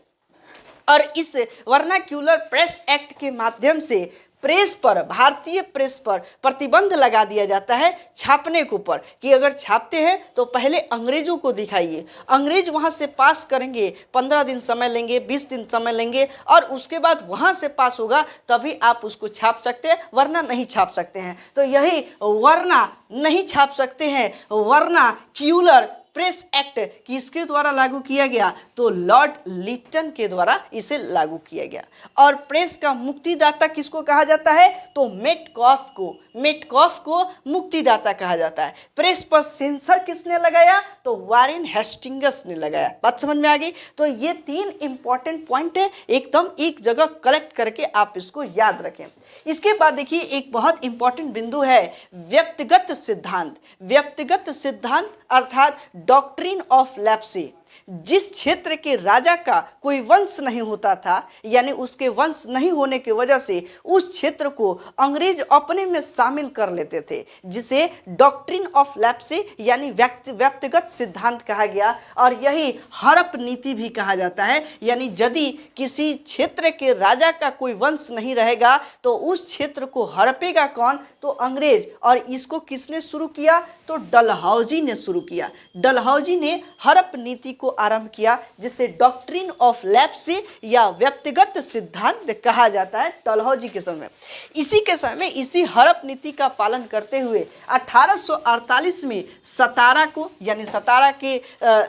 और इस वर्नाक्यूलर प्रेस एक्ट के माध्यम से प्रेस पर, भारतीय प्रेस पर प्रतिबंध लगा दिया जाता है छापने के ऊपर, कि अगर छापते हैं तो पहले अंग्रेजों को दिखाइए, अंग्रेज वहां से पास करेंगे, 15 दिन समय लेंगे, 20 दिन समय लेंगे, और उसके बाद वहां से पास होगा तभी आप उसको छाप सकते हैं, वरना नहीं छाप सकते हैं। तो यही वरना नहीं छाप सकते हैं, वर्नाक्यूलर प्रेस एक्ट किसके द्वारा लागू किया गया, तो लॉर्ड लिटन के द्वारा इसे लागू किया गया। और प्रेस का मुक्तिदाता किसको कहा जाता है, तो मेटकॉफ को मुक्तिदाता कहा जाता है। प्रेस पर सेंसर किसने लगाया, तो वारेन हेस्टिंग्स ने लगाया। बात समझ में आ गई। तो ये 3 इंपॉर्टेंट पॉइंट है, एकदम एक जगह कलेक्ट करके आप इसको याद रखें। इसके बाद देखिए एक बहुत इंपॉर्टेंट बिंदु है व्यक्तिगत सिद्धांत अर्थात डॉक्ट्रिन ऑफ लेप्सी। जिस क्षेत्र के राजा का कोई वंश नहीं होता था, यानी उसके वंश नहीं होने की वजह से उस क्षेत्र को अंग्रेज अपने में शामिल कर लेते थे, जिसे डॉक्ट्रिन ऑफ लेप्सी यानी व्यक्तिगत सिद्धांत कहा गया। और यही हड़प नीति भी कहा जाता है। यानी यदि किसी क्षेत्र के राजा का कोई वंश नहीं रहेगा तो उस क्षेत्र को हड़पेगा कौन, तो अंग्रेज। और इसको किसने शुरू किया, तो डलहौजी ने शुरू किया। डलहौजी ने हड़प नीति को आरंभ किया, जिसे डॉक्ट्रिन ऑफ लेप्सी या व्यक्तिगत सिद्धांत कहा जाता है डलहौजी के समय। इसी के समय इसी हड़प नीति का पालन करते हुए 1848 में सतारा को, यानी सतारा के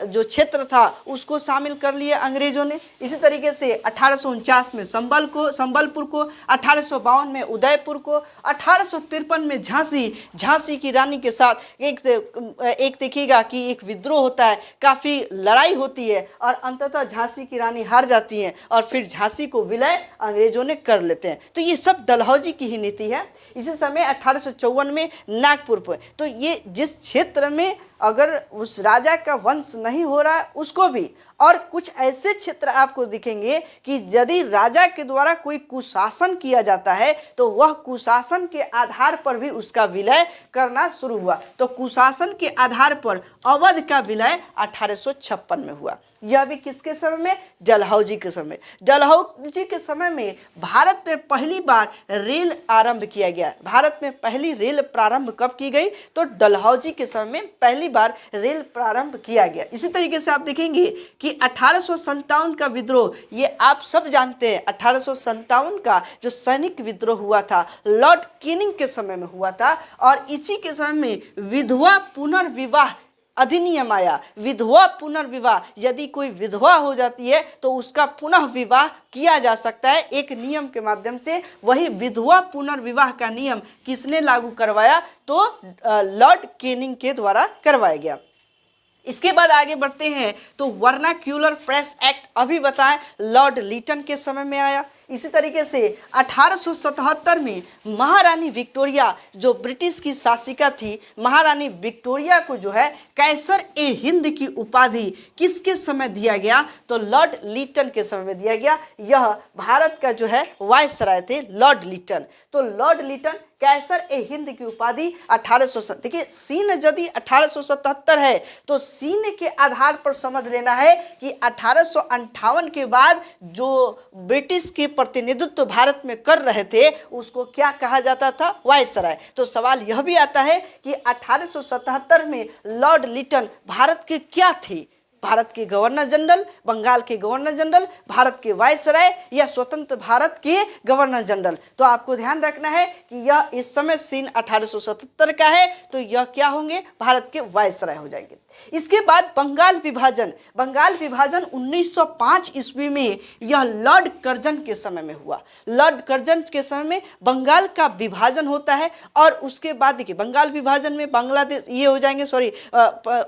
जो क्षेत्र था उसको शामिल कर लिया अंग्रेजों ने। इसी तरीके से 1849 में संबलपुर को, 1852 में उदयपुर को, 1853 में झांसी की रानी के साथ एक देखिएगा कि एक विद्रोह होता है, काफी लड़ाई होती है और अंततः झांसी की रानी हार जाती है और फिर झांसी को विलय अंग्रेजों ने कर लेते हैं। तो ये सब डलहौजी की ही नीति है। इसी समय 1854 में नागपुर पर, तो ये जिस क्षेत्र में अगर उस राजा का वंश नहीं हो रहा है उसको भी, और कुछ ऐसे क्षेत्र आपको दिखेंगे कि यदि राजा के द्वारा कोई कुशासन किया जाता है तो वह कुशासन के आधार पर भी उसका विलय करना शुरू हुआ। तो कुशासन के आधार पर अवध का विलय 1856 में हुआ। यह भी किसके समय में, डलहौजी के समय। डलहौजी के समय में भारत में पहली बार रेल आरंभ किया गया। भारत में पहली रेल प्रारंभ कब की गई, तो डलहौजी के समय में पहली बार रेल प्रारंभ किया गया। इसी तरीके से आप देखेंगे कि 1857 का विद्रोह, ये आप सब जानते हैं। 1857 का जो सैनिक विद्रोह हुआ था लॉर्ड कैनिंग के समय में हुआ था। और इसी के समय में विधवा पुनर्विवाह अधिनियम आया। विधवा पुनर्विवाह, यदि कोई विधवा हो जाती है तो उसका पुनः विवाह किया जा सकता है एक नियम के माध्यम से। वही विधवा पुनर्विवाह का नियम किसने लागू करवाया, तो लॉर्ड कैनिंग के द्वारा करवाया गया। इसके बाद आगे बढ़ते हैं तो वर्नाक्यूलर प्रेस एक्ट अभी बताएं लॉर्ड लिटन के समय में आया। इसी तरीके से 1877 में महारानी विक्टोरिया जो ब्रिटिश की शासिका थी, महारानी विक्टोरिया को जो है कैसर ए हिंद की उपाधि किसके समय दिया गया? तो लॉर्ड लिटन के समय में दिया गया। यह भारत का जो है वायसराय थे लॉर्ड लिटन। तो लॉर्ड लिटन कैसर ए हिंद की उपाधि 1800, देखिए सीन यदि 1877 है तो सीन के आधार पर समझ लेना है कि 1858 के बाद जो ब्रिटिश के प्रतिनिधित्व भारत में कर रहे थे उसको क्या कहा जाता था? वायसराय। तो सवाल यह भी आता है कि 1877 में लॉर्ड लिटन भारत के क्या थे? भारत के गवर्नर जनरल, बंगाल के गवर्नर जनरल, भारत के वायसराय या स्वतंत्र भारत के गवर्नर जनरल? तो आपको ध्यान रखना है कि यह इस समय सीन 1877 का है, तो यह क्या होंगे? भारत के वायसराय हो जाएंगे। इसके बाद बंगाल विभाजन। बंगाल विभाजन 1905 ईस्वी में यह लॉर्ड कर्जन के समय में हुआ। लॉर्ड कर्जन के समय में बंगाल का विभाजन होता है और उसके बाद देखिए बंगाल विभाजन में बांग्लादेश ये हो जाएंगे,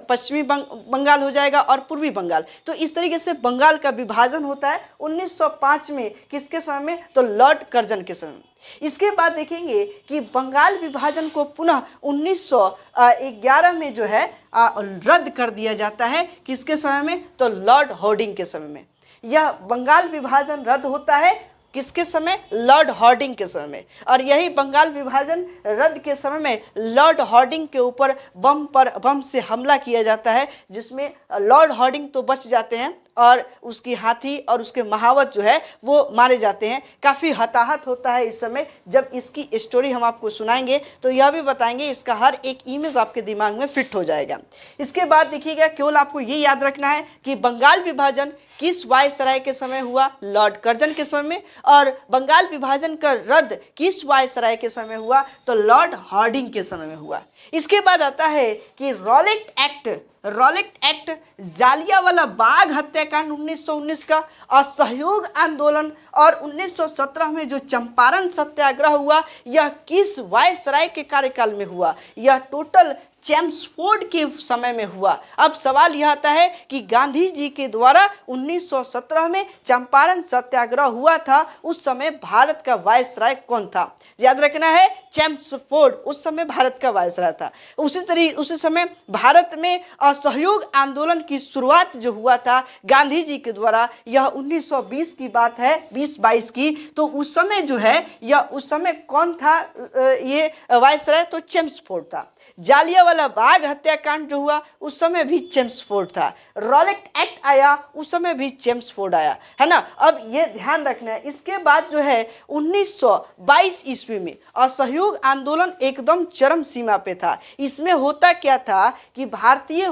पश्चिमी बंगाल हो जाएगा और पूर्वी बंगाल। तो इस तरीके से बंगाल का विभाजन होता है 1905 में। किसके समय में? तो लॉर्ड कर्जन के समय में। इसके बाद देखेंगे कि बंगाल विभाजन को पुनः 1911 में जो है रद्द कर दिया जाता है। किसके समय में? तो लॉर्ड हार्डिंग के समय में यह बंगाल विभाजन रद्द होता है। किसके समय? लॉर्ड हार्डिंग के समय में। और यही बंगाल विभाजन रद्द के समय में लॉर्ड हार्डिंग के ऊपर बम से हमला किया जाता है, जिसमें लॉर्ड हार्डिंग तो बच जाते हैं और उसकी हाथी और उसके महावत जो है वो मारे जाते हैं। काफ़ी हताहत होता है इस समय। जब इसकी स्टोरी हम आपको सुनाएंगे तो यह भी बताएंगे, इसका हर एक इमेज आपके दिमाग में फिट हो जाएगा। इसके बाद देखिएगा, केवल आपको ये याद रखना है कि बंगाल विभाजन किस वायसराय के समय हुआ? लॉर्ड कर्जन के समय में। और बंगाल विभाजन का रद्द किस वायसराय के समय हुआ? तो लॉर्ड हार्डिंग के समय में हुआ। इसके बाद आता है कि रॉलेट एक्ट, जालियांवाला बाग हत्याकांड 1919 का, असहयोग आंदोलन और 1917 में जो चंपारण सत्याग्रह हुआ, यह किस वायसराय के कार्यकाल में हुआ? यह टोटल चेम्सफोर्ड के समय में हुआ। अब सवाल यह आता है कि गांधी जी के द्वारा 1917 में चंपारण सत्याग्रह हुआ था, उस समय भारत का वायसराय कौन था? याद रखना है, चेम्सफोर्ड उस समय भारत का वायसराय था। उसी समय भारत में असहयोग आंदोलन की शुरुआत जो हुआ था गांधी जी के द्वारा, यह 1920 की बात है, 20-22 की। तो उस समय जो है उस समय कौन था ये वायसराय? तो चेम्सफोर्ड था। जालियांवाला बाग हत्याकांड जो हुआ उस समय भी चेम्सफोर्ड था। रॉलेट एक्ट आया उस समय भी चेम्सफोर्ड आया, है ना। अब ये ध्यान रखना है। इसके बाद जो है 1922 ईस्वी में असहयोग आंदोलन एकदम चरम सीमा पे था। इसमें होता क्या था कि भारतीय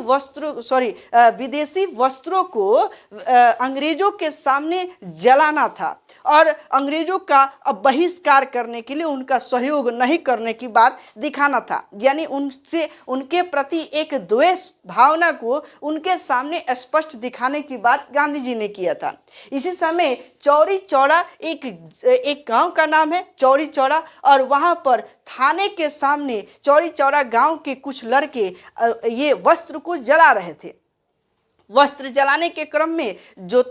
विदेशी वस्त्रों को अंग्रेजों के सामने जलाना था और अंग्रेजों का बहिष्कार करने के लिए, उनका सहयोग नहीं करने की बात दिखाना था। यानी उनके प्रति एक द्वेष भावना को उनके सामने स्पष्ट दिखाने की बात गांधी जी ने किया था। इसी समय चौरी चौरा एक गांव का नाम है चौरी चौरा, और वहां पर थाने के सामने चौरी चौरा गांव के कुछ लड़के ये वस्त्र को जला रहे थे। वस्त्र जलाने के क्रम में जो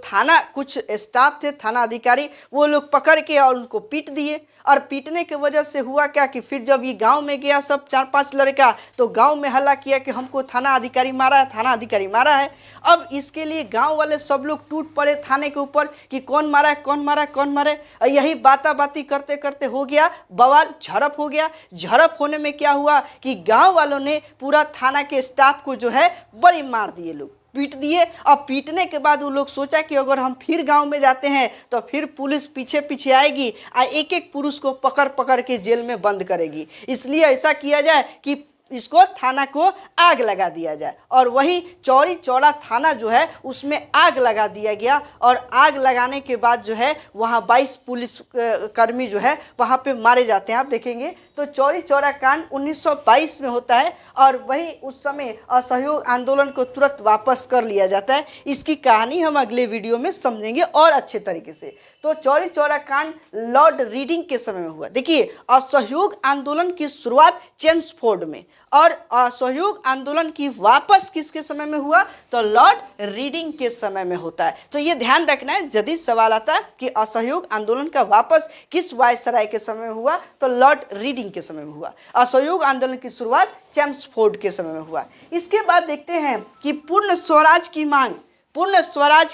कुछ स्टाफ थे, थाना अधिकारी, वो लोग पकड़ के और उनको पीट दिए। और पीटने की वजह से हुआ क्या कि फिर जब ये गांव में गया सब 4-5 लड़का, तो गांव में हल्ला किया कि हमको थाना अधिकारी मारा है, थाना अधिकारी मारा है। अब इसके लिए गांव वाले सब लोग टूट पड़े थाने के ऊपर कि कौन मारा है, कौन मारा है, कौन मारा है। और यही बाती करते करते हो गया बवाल, झड़प हो गया। झड़प होने में क्या हुआ कि गाँव वालों ने पूरा थाना के स्टाफ को जो है बड़ी मार दिए, लोग पीट दिए। और पीटने के बाद वो लोग सोचा कि अगर हम फिर गांव में जाते हैं तो फिर पुलिस पीछे पीछे आएगी और एक एक पुरुष को पकड़ पकड़ के जेल में बंद करेगी। इसलिए ऐसा किया जाए कि इसको थाना को आग लगा दिया जाए। और वही चौरी चौरा थाना जो है उसमें आग लगा दिया गया। और आग लगाने के बाद जो है वहाँ 22 पुलिस कर्मी जो है वहाँ पे मारे जाते हैं। आप देखेंगे तो चौरी चौरा कांड 1922 में होता है और वही उस समय असहयोग आंदोलन को तुरंत वापस कर लिया जाता है। इसकी कहानी हम अगले वीडियो में समझेंगे और अच्छे तरीके से। तो चौरी चौरा कांड लॉर्ड रीडिंग के समय में हुआ। देखिए, असहयोग आंदोलन की शुरुआत चेम्सफोर्ड में और असहयोग आंदोलन की वापस किसके समय में हुआ, तो लॉर्ड रीडिंग के समय में होता है। तो ये ध्यान रखना है, यदि सवाल आता है कि असहयोग आंदोलन का वापस किस वायसराय के समय में हुआ, तो लॉर्ड रीडिंग के समय में हुआ। असहयोग आंदोलन की शुरुआत चेम्सफोर्ड के समय में हुआ। इसके बाद देखते हैं कि पूर्ण स्वराज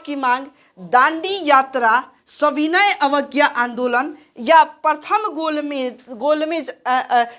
की मांग, दांडी यात्रा, सविनय अवज्ञा आंदोलन या प्रथम गोलमेज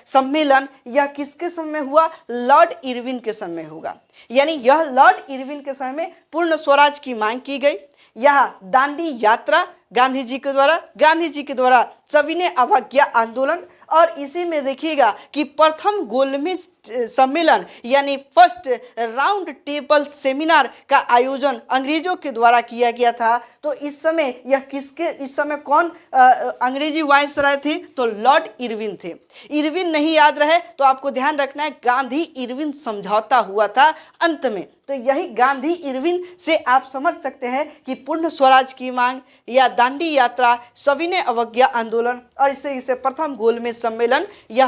सम्मेलन, यह किसके समय में हुआ, लॉर्ड इरविन के समय में होगा। यानी यह लॉर्ड इरविन के समय में पूर्ण स्वराज की मांग की गई। यह दांडी यात्रा गांधी जी के द्वारा सविनय अवज्ञा आंदोलन, और इसी में देखिएगा कि प्रथम गोलमेज सम्मेलन यानी फर्स्ट राउंड टेबल सेमिनार का आयोजन अंग्रेजों के द्वारा किया गया था। तो इस समय कौन अंग्रेजी वायसराय थे, तो लॉर्ड इरविन थे। इरविन नहीं याद रहे तो आपको ध्यान रखना है, गांधी इरविन समझौता हुआ था अंत में। तो यही गांधी इरविन से आप समझ सकते हैं कि पूर्ण स्वराज की मांग या दांडी यात्रा, सविनय अवज्ञा आंदोलन और इसे प्रथम गोलमेज सम्मेलन, यह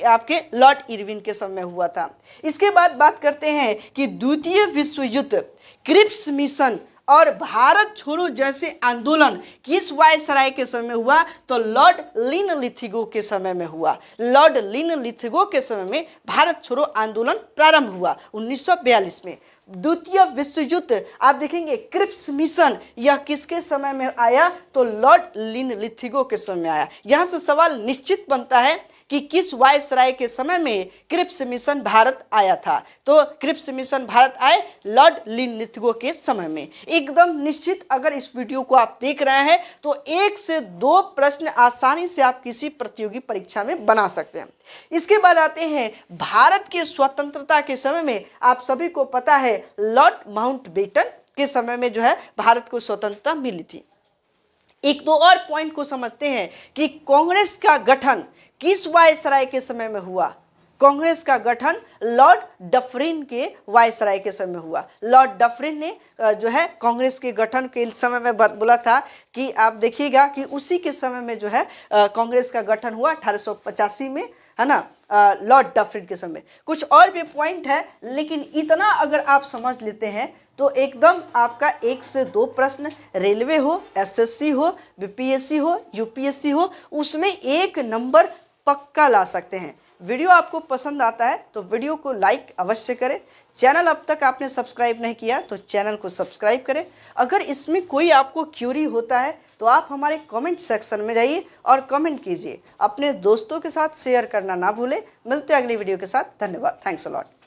आपके लॉर्ड इरविन के समय में हुआ था। इसके बाद बात करते हैं कि द्वितीय विश्व युद्ध, क्रिप्स मिशन और भारत छोड़ो जैसे आंदोलन किस वायसराय के समय में हुआ, तो लॉर्ड लिनलिथिगो के समय में हुआ। लॉर्ड लिनलिथिगो के समय में भारत छोड़ो आंदोलन प्रारंभ हुआ 1942 में। द्वितीय विश्व युद्ध आप देखेंगे क्रिप्स मिशन, यह किसके समय में आया, तो लॉर्ड लिनलिथिगो के समय में आया। यहाँ से सवाल निश्चित बनता है कि किस वायसराय के समय में क्रिप्स मिशन भारत आया था, तो क्रिप्स मिशन भारत आए लॉर्ड लिनलिथिगो के समय में। एकदम निश्चित, अगर इस वीडियो को आप देख रहे हैं तो 1 से 2 प्रश्न आसानी से आप किसी प्रतियोगी परीक्षा में बना सकते हैं। इसके बाद आते हैं भारत के स्वतंत्रता के समय में, आप सभी को पता है लॉर्ड माउंटबेटन के समय में जो है भारत को स्वतंत्रता मिली थी। एक दो और पॉइंट को समझते हैं कि कांग्रेस का गठन किस वायसराय के समय में हुआ। कांग्रेस का गठन लॉर्ड डफरिन के वायसराय के समय में हुआ। लॉर्ड डफरिन ने जो है कांग्रेस के गठन के समय में बोला था कि आप देखिएगा कि उसी के समय में जो है कांग्रेस का गठन हुआ 1885 में, है ना, लॉर्ड डफरिन के समय। कुछ और भी पॉइंट है, लेकिन इतना अगर आप समझ लेते हैं तो एकदम आपका 1 से 2 प्रश्न रेलवे हो, एसएससी हो, बीपीएससी हो, यूपीएससी हो, उसमें 1 नंबर पक्का ला सकते हैं। वीडियो आपको पसंद आता है तो वीडियो को लाइक अवश्य करें। चैनल अब तक आपने सब्सक्राइब नहीं किया तो चैनल को सब्सक्राइब करें। अगर इसमें कोई आपको क्यूरी होता है तो आप हमारे कमेंट सेक्शन में जाइए और कमेंट कीजिए। अपने दोस्तों के साथ शेयर करना ना भूलें। मिलते हैं अगली वीडियो के साथ। धन्यवाद। Thanks a lot.